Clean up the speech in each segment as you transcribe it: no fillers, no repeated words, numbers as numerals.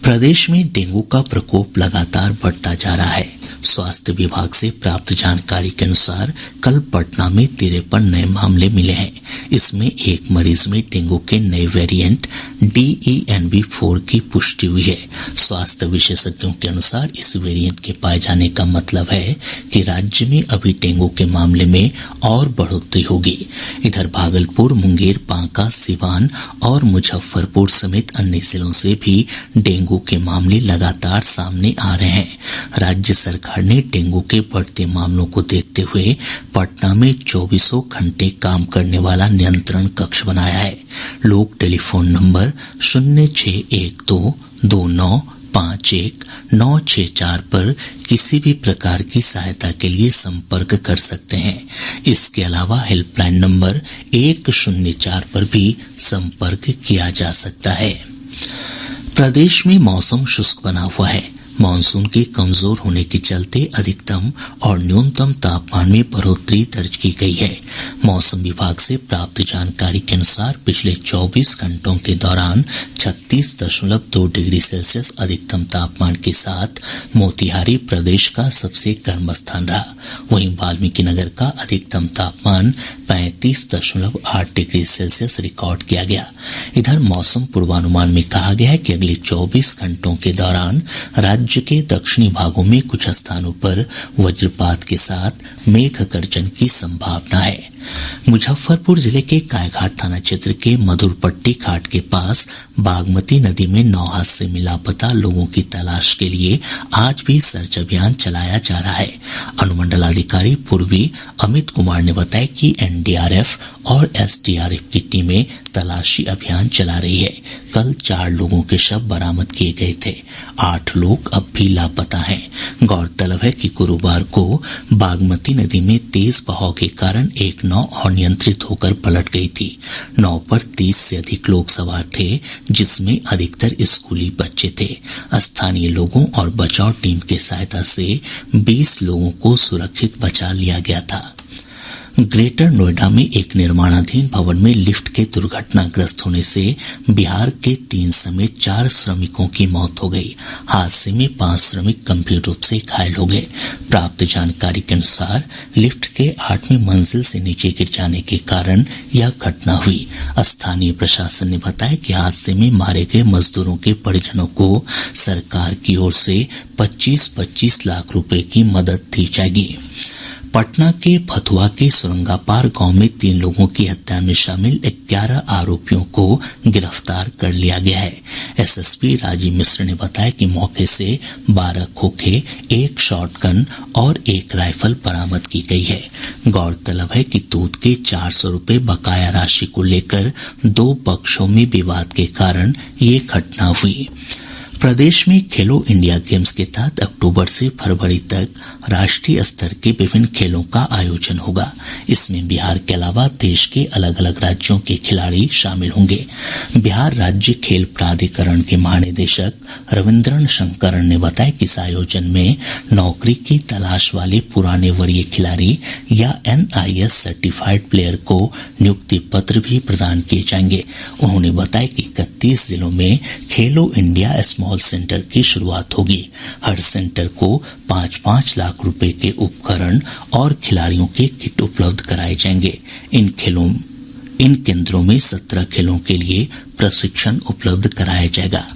प्रदेश में डेंगू का प्रकोप लगातार बढ़ता जा रहा है। स्वास्थ्य विभाग से प्राप्त जानकारी के अनुसार कल पटना में 53 नए मामले मिले हैं। इसमें एक मरीज में डेंगू के नए वेरिएंट DENB4 की पुष्टि हुई है। स्वास्थ्य विशेषज्ञों के अनुसार इस वेरिएंट के पाए जाने का मतलब है कि राज्य में अभी डेंगू के मामले में और बढ़ोतरी होगी। इधर भागलपुर, मुंगेर, बांका, सिवान और मुजफ्फरपुर समेत अन्य जिलों से भी डेंगू के मामले लगातार सामने आ रहे हैं। राज्य सरकार ने डेंगू के बढ़ते मामलों को देखते हुए पटना में 24 घंटे काम करने वाला नियंत्रण कक्ष बनाया है। लोग टेलीफोन नंबर 0612295196 पर किसी भी प्रकार की सहायता के लिए संपर्क कर सकते हैं। इसके अलावा हेल्पलाइन नंबर 104 पर भी संपर्क किया जा सकता है। प्रदेश में मौसम शुष्क बना हुआ है। मानसून के कमजोर होने के चलते अधिकतम और न्यूनतम तापमान में बढ़ोतरी दर्ज की गई है। मौसम विभाग से प्राप्त जानकारी के अनुसार पिछले 24 घंटों के दौरान 36.2 डिग्री सेल्सियस अधिकतम तापमान के साथ मोतिहारी प्रदेश का सबसे गर्म स्थान रहा। वहीं वाल्मीकिनगर का अधिकतम तापमान 35.8 डिग्री सेल्सियस रिकॉर्ड किया गया। इधर मौसम पूर्वानुमान में कहा गया है कि अगले 24 घंटों के दौरान राज्य के दक्षिणी भागों में कुछ स्थानों पर वज्रपात के साथ मेघ गर्जन की संभावना है। मुजफ्फरपुर जिले के कायघाट थाना क्षेत्र के मधुरपट्टी घाट के पास बागमती नदी में 9 हाथ से लापता लोगों की तलाश के लिए आज भी सर्च अभियान चलाया जा रहा है। अनुमंडलाधिकारी पूर्वी अमित कुमार ने बताया कि NDRF और SDRF की टीमें तलाशी अभियान चला रही है। कल 4 लोगों के शव बरामद किए गए थे। 8 लोग अब भी लापता हैं। गौरतलब है कि गुरुवार को बागमती नदी में तेज बहाव के कारण एक नाव अनियंत्रित होकर पलट गई थी। नाव पर 30 से अधिक लोग सवार थे, जिसमें अधिकतर स्कूली बच्चे थे। स्थानीय लोगों और बचाव टीम की सहायता से 20 लोगों को सुरक्षित बचा लिया गया था। ग्रेटर नोएडा में एक निर्माणाधीन भवन में लिफ्ट के दुर्घटनाग्रस्त होने से बिहार के 3 समेत 4 श्रमिकों की मौत हो गई। हादसे में 5 श्रमिक गंभीर रूप से घायल हो गए। प्राप्त जानकारी के अनुसार लिफ्ट के 8वीं मंजिल से नीचे गिर जाने के कारण यह घटना हुई। स्थानीय प्रशासन ने बताया कि हादसे में मारे गए मजदूरों के परिजनों को सरकार की ओर से 25-25 लाख रुपए की मदद दी जाएगी। पटना के फतुहा के सुरंगापार गांव में 3 लोगों की हत्या में शामिल 11 आरोपियों को गिरफ्तार कर लिया गया है। SSP राजीव मिश्र ने बताया कि मौके से 12 खोखे, 1 शॉटगन और 1 राइफल बरामद की गई है। गौरतलब है कि दूध के 400 रुपए बकाया राशि को लेकर 2 पक्षों में विवाद के कारण ये घटना हुई। प्रदेश में खेलो इंडिया गेम्स के तहत अक्टूबर से फरवरी तक राष्ट्रीय स्तर के विभिन्न खेलों का आयोजन होगा। इसमें बिहार के अलावा देश के अलग अलग राज्यों के खिलाड़ी शामिल होंगे। बिहार राज्य खेल प्राधिकरण के महानिदेशक रविंद्रन शंकरन ने बताया कि इस आयोजन में नौकरी की तलाश वाले पुराने वरीय खिलाड़ी या NIS सर्टिफाइड प्लेयर को नियुक्ति पत्र भी प्रदान किए जाएंगे। उन्होंने बताया कि 31 जिलों में खेलो इंडिया स्मॉल सेंटर की शुरुआत होगी। हर सेंटर को 5-5 लाख रुपए के उपकरण और खिलाड़ियों के किट उपलब्ध कराए जाएंगे। इन केंद्रों में 17 खेलों के लिए प्रशिक्षण उपलब्ध कराया जाएगा।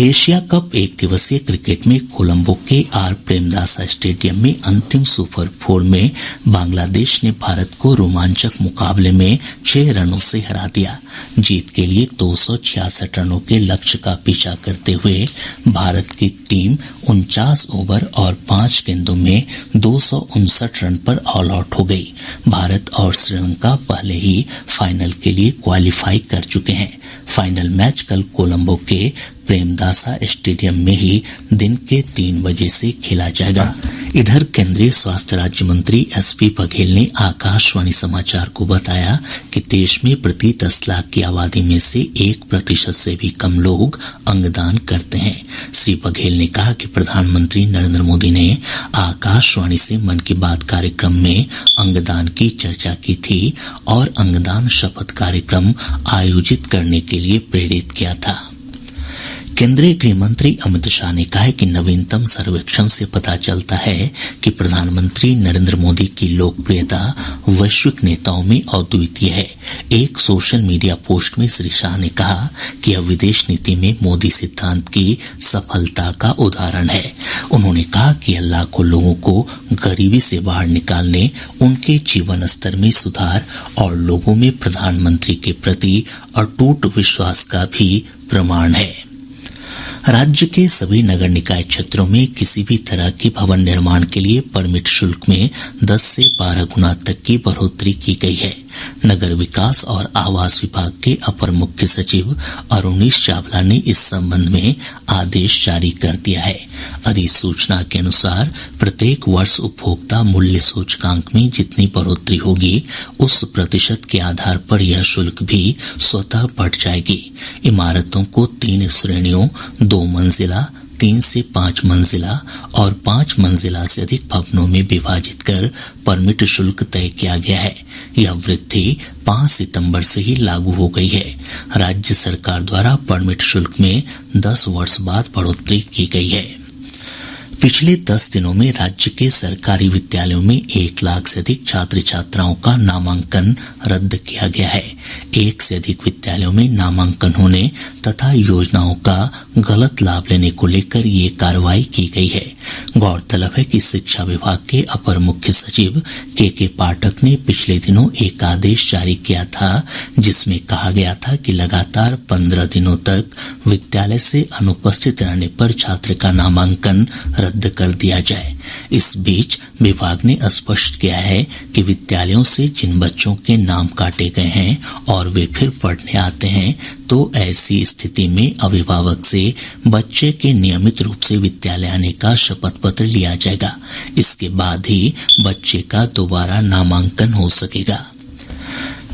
एशिया कप 1 दिवसीय क्रिकेट में कोलंबो के R प्रेमदासा स्टेडियम में अंतिम सुपर 4 में बांग्लादेश ने भारत को रोमांचक मुकाबले में 6 रनों से हरा दिया। जीत के लिए 266 रनों के लक्ष्य का पीछा करते हुए भारत की टीम 49 ओवर और 5 गेंदों में 259 रन पर ऑल आउट हो गई। भारत और श्रीलंका पहले ही फाइनल के लिए क्वालिफाई कर चुके हैं। फाइनल मैच कल कोलंबो के प्रेमदासा स्टेडियम में ही दिन के 3 बजे से खेला जाएगा। इधर केंद्रीय स्वास्थ्य राज्य मंत्री SP बघेल ने आकाशवाणी समाचार को बताया कि देश में प्रति 10 लाख की आबादी में से 1% से भी कम लोग अंगदान करते हैं। श्री बघेल ने कहा कि प्रधानमंत्री नरेंद्र मोदी ने आकाशवाणी से मन की बात कार्यक्रम में अंगदान की चर्चा की थी और अंगदान शपथ कार्यक्रम आयोजित करने के लिए प्रेरित किया था। केंद्रीय गृह मंत्री अमित शाह ने कहा है कि नवीनतम सर्वेक्षण से पता चलता है कि प्रधानमंत्री नरेंद्र मोदी की लोकप्रियता वैश्विक नेताओं में अद्वितीय है। एक सोशल मीडिया पोस्ट में श्री शाह ने कहा कि यह विदेश नीति में मोदी सिद्धांत की सफलता का उदाहरण है। उन्होंने कहा कि यह लाखों लोगों को गरीबी से बाहर निकालने, उनके जीवन स्तर में सुधार और लोगों में प्रधानमंत्री के प्रति अटूट विश्वास का भी प्रमाण है। राज्य के सभी नगर निकाय क्षेत्रों में किसी भी तरह के भवन निर्माण के लिए परमिट शुल्क में 10 से 12 गुना तक की बढ़ोतरी की गई है। नगर विकास और आवास विभाग के अपर मुख्य सचिव अरुणीश चावला ने इस संबंध में आदेश जारी कर दिया है। अधिसूचना के अनुसार प्रत्येक वर्ष उपभोक्ता मूल्य सूचकांक में जितनी बढ़ोतरी होगी उस प्रतिशत के आधार पर यह शुल्क भी स्वतः बढ़ जाएगी। इमारतों को 3 श्रेणियों 2 मंजिला, 3 से 5 मंजिला और 5 मंजिला से अधिक भवनों में विभाजित कर परमिट शुल्क तय किया गया है। यह वृद्धि 5 सितंबर से ही लागू हो गई है। राज्य सरकार द्वारा परमिट शुल्क में 10 वर्ष बाद बढ़ोतरी की गई है। पिछले 10 दिनों में राज्य के सरकारी विद्यालयों में 1 लाख से अधिक छात्र छात्राओं का नामांकन रद्द किया गया है। 1 से अधिक विद्यालयों में नामांकन होने तथा योजनाओं का गलत लाभ लेने को लेकर ये कार्रवाई की गई है। गौरतलब है कि शिक्षा विभाग के अपर मुख्य सचिव के पाठक ने पिछले दिनों एक आदेश जारी किया था जिसमें कहा गया था कि लगातार 15 दिनों तक विद्यालय से अनुपस्थित रहने पर छात्र का नामांकन रद्द कर दिया जाए। इस बीच विभाग ने स्पष्ट किया है कि विद्यालयों से जिन बच्चों के नाम काटे गए हैं और वे फिर पढ़ने आते हैं तो ऐसी स्थिति में अभिभावक से बच्चे के नियमित रूप से विद्यालय आने का शपथ पत्र लिया जाएगा। इसके बाद ही बच्चे का दोबारा नामांकन हो सकेगा।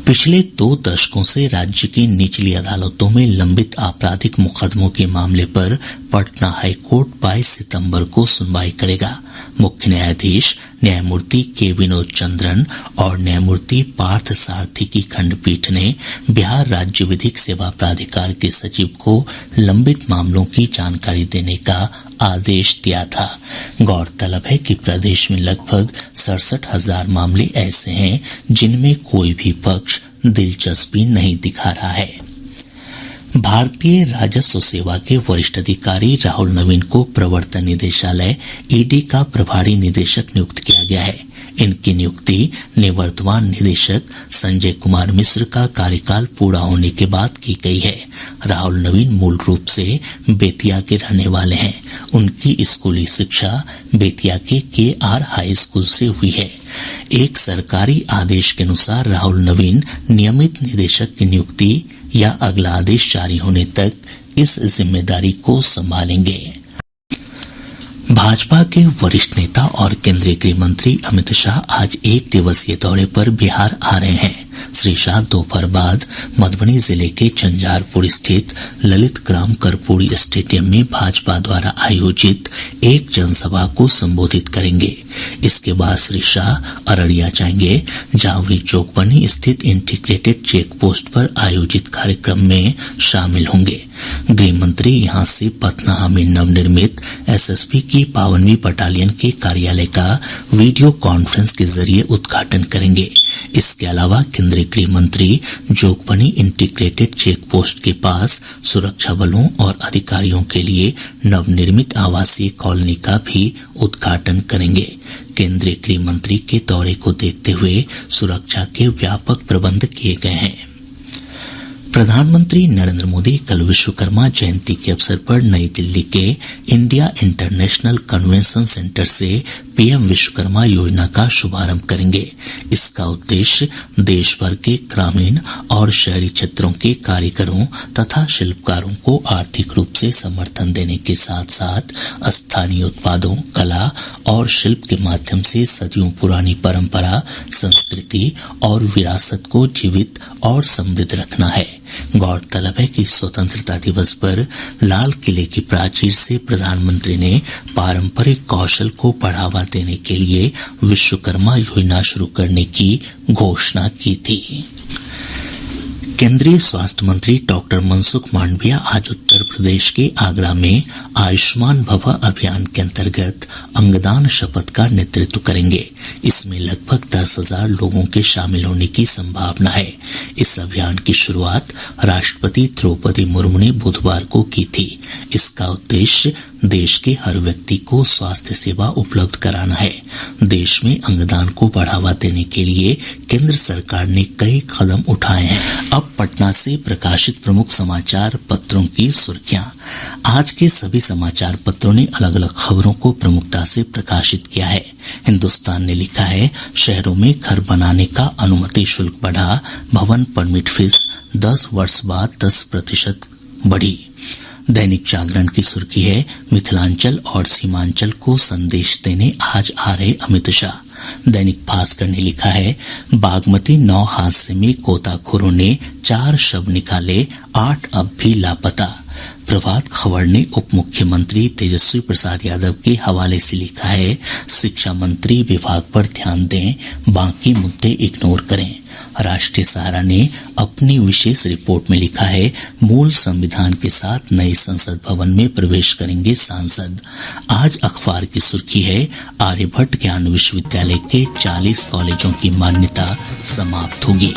पिछले 2 दशकों से राज्य की निचली अदालतों में लंबित आपराधिक मुकदमों के मामले पर पटना हाई कोर्ट 22 सितंबर को सुनवाई करेगा। मुख्य न्यायाधीश न्यायमूर्ति के विनोद चंद्रन और न्यायमूर्ति पार्थ सारथी की खंडपीठ ने बिहार राज्य विधिक सेवा प्राधिकार के सचिव को लंबित मामलों की जानकारी देने का आदेश दिया था। गौरतलब है कि प्रदेश में लगभग 67,000 मामले ऐसे हैं जिनमें कोई भी पक्ष दिलचस्पी नहीं दिखा रहा है। भारतीय राजस्व सेवा के वरिष्ठ अधिकारी राहुल नवीन को प्रवर्तन निदेशालय ईडी का प्रभारी निदेशक नियुक्त किया गया है। इनकी नियुक्ति निवर्तमान निदेशक संजय कुमार मिश्र का कार्यकाल पूरा होने के बाद की गई है। राहुल नवीन मूल रूप से बेतिया के रहने वाले हैं। उनकी स्कूली शिक्षा बेतिया के KR हाई स्कूल से हुई है। एक सरकारी आदेश के अनुसार राहुल नवीन नियमित निदेशक की नियुक्ति या अगला आदेश जारी होने तक इस जिम्मेदारी को संभालेंगे। भाजपा के वरिष्ठ नेता और केंद्रीय गृह मंत्री अमित शाह आज 1 दिवसीय दौरे पर बिहार आ रहे हैं। श्री शाह दोपहर बाद मधुबनी जिले के झंझारपुर स्थित ललित ग्राम कर्पूरी स्टेडियम में भाजपा द्वारा आयोजित एक जनसभा को संबोधित करेंगे। इसके बाद श्री शाह अररिया जाएंगे, जहां वे चौकबनी स्थित इंटीग्रेटेड चेक पोस्ट पर आयोजित कार्यक्रम में शामिल होंगे। गृह मंत्री यहां से पटना में नवनिर्मित SSB की 52वीं बटालियन के कार्यालय का वीडियो कॉन्फ्रेंस के जरिए उद्घाटन करेंगे। इसके अलावा केंद्रीय गृह मंत्री जोगबनी इंटीग्रेटेड चेक पोस्ट के पास सुरक्षा बलों और अधिकारियों के लिए नवनिर्मित आवासीय कॉलोनी का भी उद्घाटन करेंगे। केंद्रीय गृह मंत्री के दौरे को देखते हुए सुरक्षा के व्यापक प्रबंध किए गए हैं। प्रधानमंत्री नरेंद्र मोदी कल विश्वकर्मा जयंती के अवसर पर नई दिल्ली के इंडिया इंटरनेशनल कन्वेंशन सेंटर से पीएम विश्वकर्मा योजना का शुभारंभ करेंगे। इसका उद्देश्य देश भर के ग्रामीण और शहरी क्षेत्रों के कारीगरों तथा शिल्पकारों को आर्थिक रूप से समर्थन देने के साथ साथ स्थानीय उत्पादों, कला और शिल्प के माध्यम से सदियों पुरानी परंपरा, संस्कृति और विरासत को जीवित और समृद्ध रखना है। गौरतलब है कि स्वतंत्रता दिवस पर लाल किले की प्राचीर से प्रधानमंत्री ने पारंपरिक कौशल को बढ़ावा देने के लिए विश्वकर्मा योजना शुरू करने की घोषणा की थी। केंद्रीय स्वास्थ्य मंत्री डॉक्टर मनसुख मांडविया आज उत्तर प्रदेश के आगरा में आयुष्मान भव अभियान के अंतर्गत अंगदान शपथ का नेतृत्व करेंगे। इसमें लगभग 10,000 लोगों के शामिल होने की संभावना है। इस अभियान की शुरुआत राष्ट्रपति द्रौपदी मुर्मू ने बुधवार को की थी। इसका उद्देश्य देश के हर व्यक्ति को स्वास्थ्य सेवा उपलब्ध कराना है। देश में अंगदान को बढ़ावा देने के लिए केंद्र सरकार ने कई कदम उठाए हैं। अब पटना से प्रकाशित प्रमुख समाचार पत्रों की सुर्खियां। आज के सभी समाचार पत्रों ने अलग अलग खबरों को प्रमुखता से प्रकाशित किया है। हिन्दुस्तान ने लिखा है, शहरों में घर बनाने का अनुमति शुल्क बढ़ा, भवन परमिट फीस 10 वर्ष बाद 10% बढ़ी। दैनिक जागरण की सुर्खी है, मिथिलांचल और सीमांचल को संदेश देने आज आ रहे अमित शाह। दैनिक भास्कर ने लिखा है, बागमती 9 हादसे में गोताखोरों ने 4 शव निकाले, 8 अब भी लापता। प्रभात खबर ने उप मुख्यमंत्री तेजस्वी प्रसाद यादव के हवाले से लिखा है, शिक्षा मंत्री विभाग पर ध्यान दें, बाकी मुद्दे इग्नोर करें। राष्ट्रीय सहारा ने अपनी विशेष रिपोर्ट में लिखा है, मूल संविधान के साथ नए संसद भवन में प्रवेश करेंगे सांसद। आज अखबार की सुर्खी है, आर्यभट्ट ज्ञान विश्वविद्यालय के 40 कॉलेजों की मान्यता समाप्त होगी।